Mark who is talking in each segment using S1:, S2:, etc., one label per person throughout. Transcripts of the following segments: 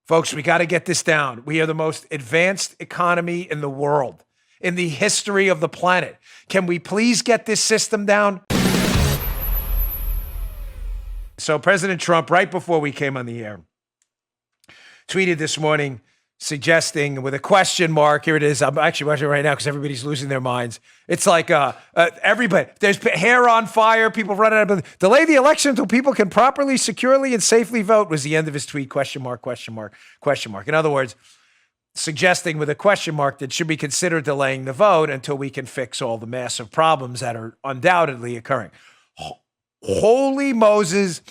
S1: Folks, we got to get this down. We are the most advanced economy in the world, in the history of the planet. Can we please get this system down? So President Trump, right before we came on the air, tweeted this morning suggesting with a question mark. Here it is. I'm actually watching it right now because everybody's losing their minds. It's like everybody. There's hair on fire. People running out of delay the election until people can properly, securely, and safely vote was the end of his tweet. Question mark, question mark, question mark. In other words, suggesting with a question mark that should we consider delaying the vote until we can fix all the massive problems that are undoubtedly occurring. Holy Moses,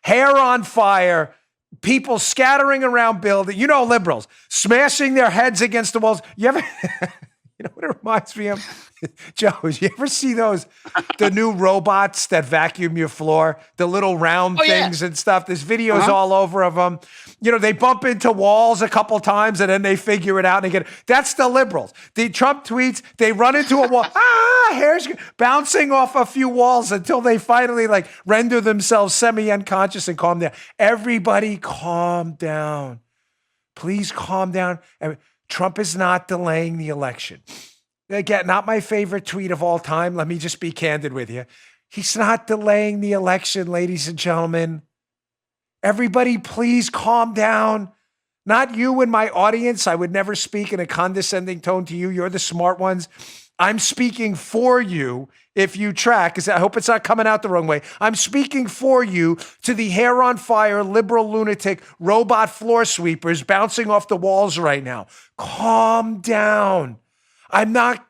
S1: hair on fire. People scattering around building, liberals smashing their heads against the walls. You ever, you know what it reminds me of? Joe, you ever see the new robots that vacuum your floor, the little round things and stuff? There's videos all over of them. They bump into walls a couple times and then they figure it out and they that's the liberals. The Trump tweets, they run into a wall, hair's bouncing off a few walls until they finally render themselves semi-unconscious and calm down. Everybody calm down. Please calm down. Trump is not delaying the election. Again, not my favorite tweet of all time. Let me just be candid with you. He's not delaying the election, ladies and gentlemen. Everybody, please calm down. Not you and my audience. I would never speak in a condescending tone to you. You're the smart ones. I'm speaking for you if you track, because I hope it's not coming out the wrong way. I'm speaking for you to the hair on fire, liberal lunatic, robot floor sweepers bouncing off the walls right now. Calm down. I'm not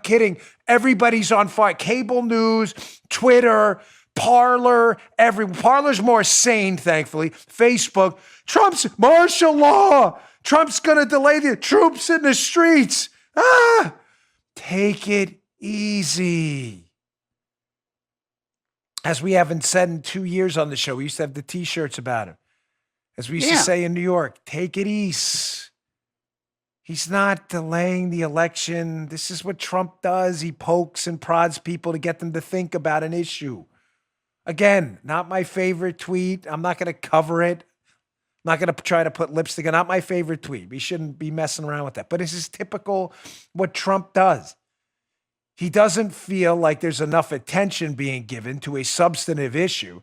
S1: kidding. Everybody's on fire. Cable news, Twitter, Parler, Parler's more sane, thankfully. Facebook, Trump's martial law. Trump's going to delay the troops in the streets. Take it easy. As we haven't said in 2 years on the show, we used to have the T-shirts about him. As we used to say in New York, take it easy. He's not delaying the election. This is what Trump does. He pokes and prods people to get them to think about an issue. Again, not my favorite tweet. I'm not going to cover it. I'm not going to try to put lipstick on. Not my favorite tweet. We shouldn't be messing around with that. But this is typical what Trump does. He doesn't feel like there's enough attention being given to a substantive issue,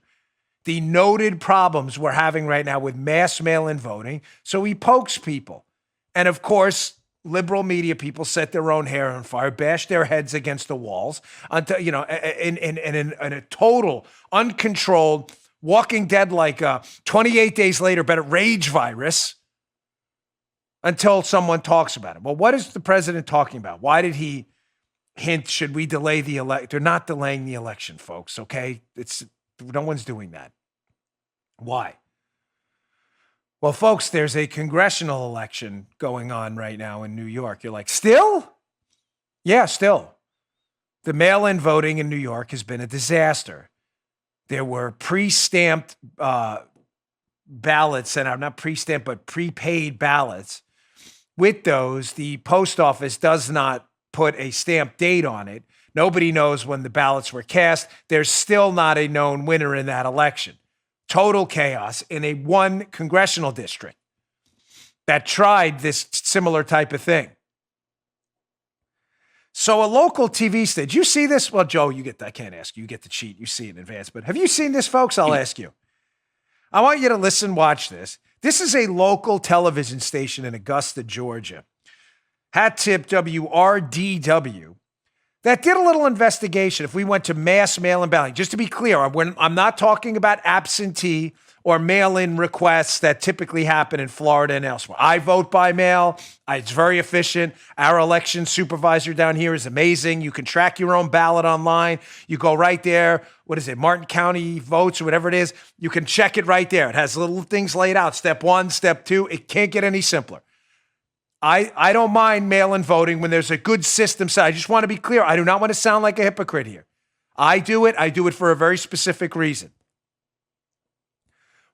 S1: the noted problems we're having right now with mass mail-in voting. So he pokes people. And of course, liberal media people set their own hair on fire, bash their heads against the walls, until, in a total, uncontrolled, Walking Dead 28 days later, but a rage virus until someone talks about it. Well, what is the president talking about? Why did he hint, should we delay the election? They're not delaying the election, folks, okay? No one's doing that. Why? Well, folks, there's a congressional election going on right now in New York. You're like, still? Yeah, still. The mail-in voting in New York has been a disaster. There were pre-stamped ballots, and I'm not pre-stamped, but prepaid ballots. With those, the post office does not put a stamp date on it. Nobody knows when the ballots were cast. There's still not a known winner in that election. Total chaos in a one congressional district that tried this similar type of thing. So a local TV station, did you see this? Well, Joe, I can't ask you. You get to cheat. You see it in advance. But have you seen this, folks? I'll ask you. I want you to watch this. This is a local television station in Augusta, Georgia. Hat tip WRDW. That did a little investigation. If we went to mass mail-in balloting, just to be clear, I'm not talking about absentee or mail-in requests that typically happen in Florida and elsewhere. I vote by mail. It's very efficient. Our election supervisor down here is amazing. You can track your own ballot online. You go right there. What is it? Martin County Votes or whatever it is. You can check it right there. It has little things laid out. Step 1, step 2. It can't get any simpler. I don't mind mail-in voting when there's a good system set. I just want to be clear. I do not want to sound like a hypocrite here. I do it for a very specific reason.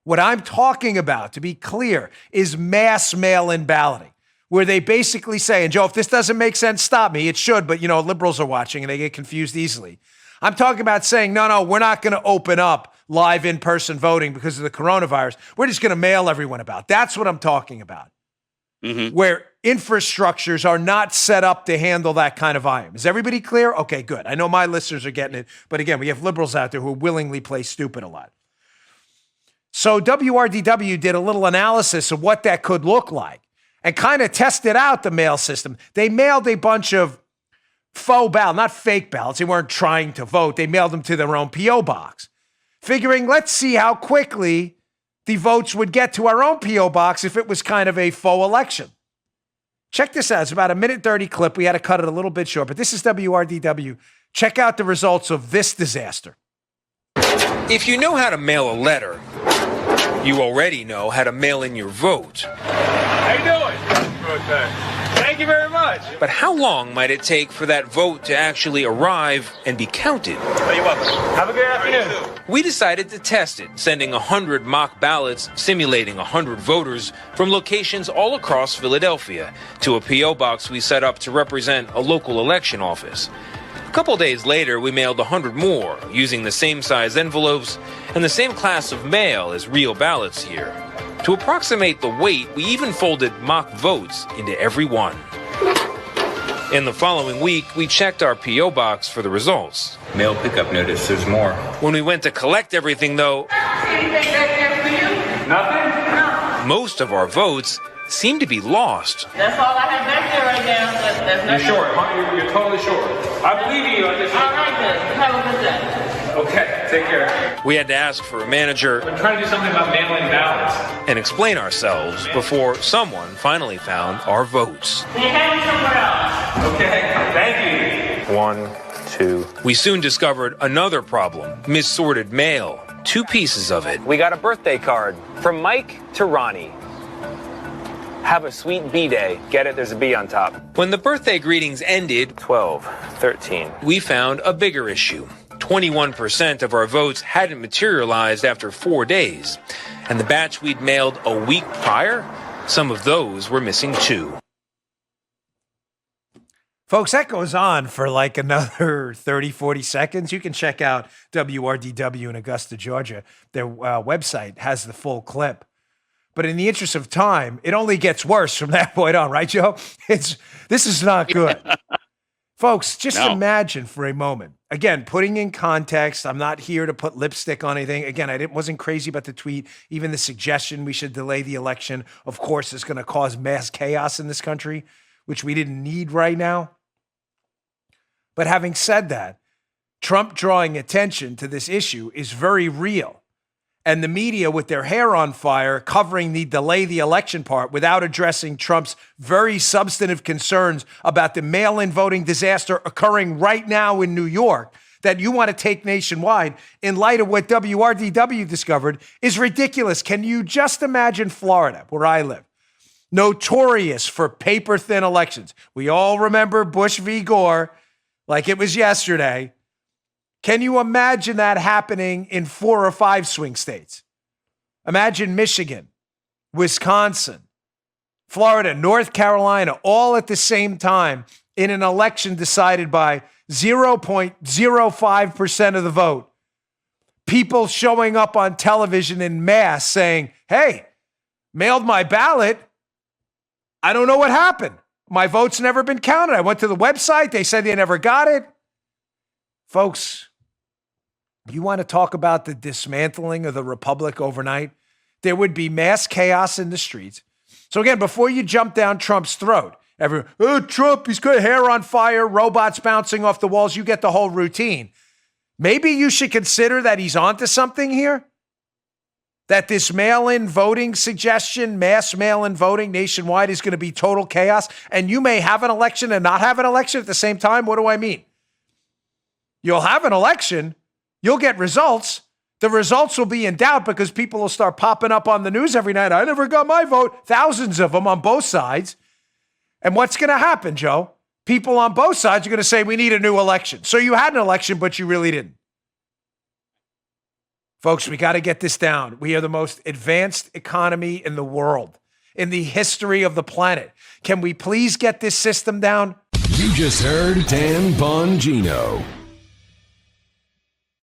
S1: What I'm talking about, to be clear, is mass mail-in balloting, where they basically say, and Joe, if this doesn't make sense, stop me. It should, but liberals are watching and they get confused easily. I'm talking about saying, no, we're not going to open up live in-person voting because of the coronavirus. We're just going to mail everyone about. That's what I'm talking about. Where infrastructures are not set up to handle that kind of volume. Is everybody clear? Okay, good. I know my listeners are getting it. But again, we have liberals out there who willingly play stupid a lot. So WRDW did a little analysis of what that could look like and kind of tested out the mail system. They mailed a bunch of faux ballots, not fake ballots. They weren't trying to vote. They mailed them to their own P.O. box, figuring, let's see how quickly the votes would get to our own P.O. box if it was kind of a faux election. Check this out. It's about a minute 30 clip. We had to cut it a little bit short, but this is WRDW. Check out the results of this disaster.
S2: If you know how to mail a letter, you already know how to mail in your vote.
S3: How you doing? Okay. Thank you very much.
S2: But how long might it take for that vote to actually arrive and be counted?
S3: Oh, you're welcome. Have a good afternoon.
S2: We decided to test it, sending 100 mock ballots simulating 100 voters from locations all across Philadelphia to a P.O. box we set up to represent a local election office. A couple days later, we mailed 100 more using the same size envelopes and the same class of mail as real ballots here. To approximate the weight, we even folded mock votes into every one. In the following week, we checked our P.O. box for the results.
S4: Mail pickup notice, there's more.
S2: When we went to collect everything, though,
S3: Nothing? No.
S2: most of our votes seemed to be lost.
S5: That's all I have back there right now. That's
S3: You're short, huh? You're totally short. I believe you.
S5: all right, good. Have a good day.
S3: Okay, take care.
S2: We had to ask for a manager
S3: I'm trying to do something about mailing ballots.
S2: and explain ourselves before someone finally found our votes.
S5: They have them somewhere else.
S3: Okay, thank you.
S4: 1, 2.
S2: We soon discovered another problem: missorted mail. 2 pieces of it.
S6: We got a birthday card from Mike to Ronnie. Have a sweet B-day. Get it? There's a B on top.
S2: When the birthday greetings ended,
S6: 12, 13.
S2: we found a bigger issue. 21% of our votes hadn't materialized after 4 days. And the batch we'd mailed a week prior, some of those were missing too.
S1: Folks, that goes on for like another 30, 40 seconds. You can check out WRDW in Augusta, Georgia. Their website has the full clip. But in the interest of time, it only gets worse from that point on, right, Joe? This is not good. Folks, just imagine for a moment. Again, putting in context, I'm not here to put lipstick on anything. Again, wasn't crazy about the tweet. Even the suggestion we should delay the election, of course, is going to cause mass chaos in this country, which we didn't need right now. But having said that, Trump drawing attention to this issue is very real. And the media, with their hair on fire, covering the delay the election part without addressing Trump's very substantive concerns about the mail-in voting disaster occurring right now in New York that you want to take nationwide in light of what WRDW discovered is ridiculous. Can you just imagine Florida, where I live, notorious for paper-thin elections? We all remember Bush v. Gore like it was yesterday. Can you imagine that happening in 4 or 5 swing states? Imagine Michigan, Wisconsin, Florida, North Carolina, all at the same time in an election decided by 0.05% of the vote. People showing up on television in mass saying, hey, mailed my ballot. I don't know what happened. My vote's never been counted. I went to the website. They said they never got it. Folks, you want to talk about the dismantling of the republic overnight? There would be mass chaos in the streets. So again, before you jump down Trump's throat, everyone, oh, Trump, he's got hair on fire, robots bouncing off the walls. You get the whole routine. Maybe you should consider that he's onto something here. That this mail-in voting suggestion, mass mail-in voting nationwide is going to be total chaos. And you may have an election and not have an election at the same time. What do I mean? You'll have an election. You'll get results. The results will be in doubt because people will start popping up on the news every night. I never got my vote. Thousands of them on both sides. And what's going to happen, Joe? People on both sides are going to say, we need a new election. So you had an election, but you really didn't. Folks, we got to get this down. We are the most advanced economy in the world, in the history of the planet. Can we please get this system down?
S7: You just heard Dan Bongino.